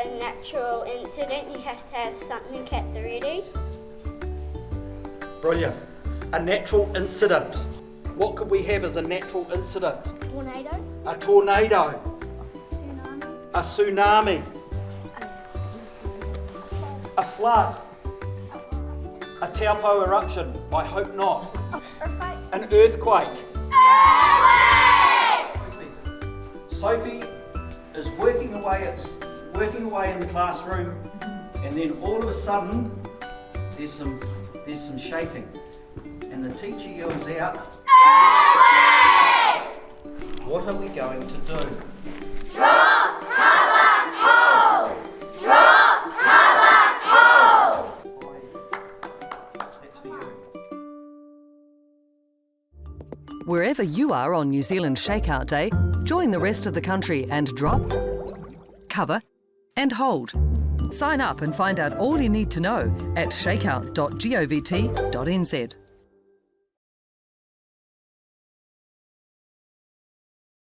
a natural incident, you have to have something at the ready. Brilliant. A natural incident. What could we have as a natural incident? Tornado. A tornado. Tsunami. A tsunami. A flood. A Taupō eruption. I hope not. Earthquake. An earthquake. Sophie is working away in the classroom, and then all of a sudden there's some shaking, and the teacher yells out, "What are we going to do?" Drop, cover, hold! Drop, cover, hold! That's for you. Wherever you are on New Zealand ShakeOut Day, join the rest of the country and drop, cover and hold. Sign up and find out all you need to know at shakeout.govt.nz.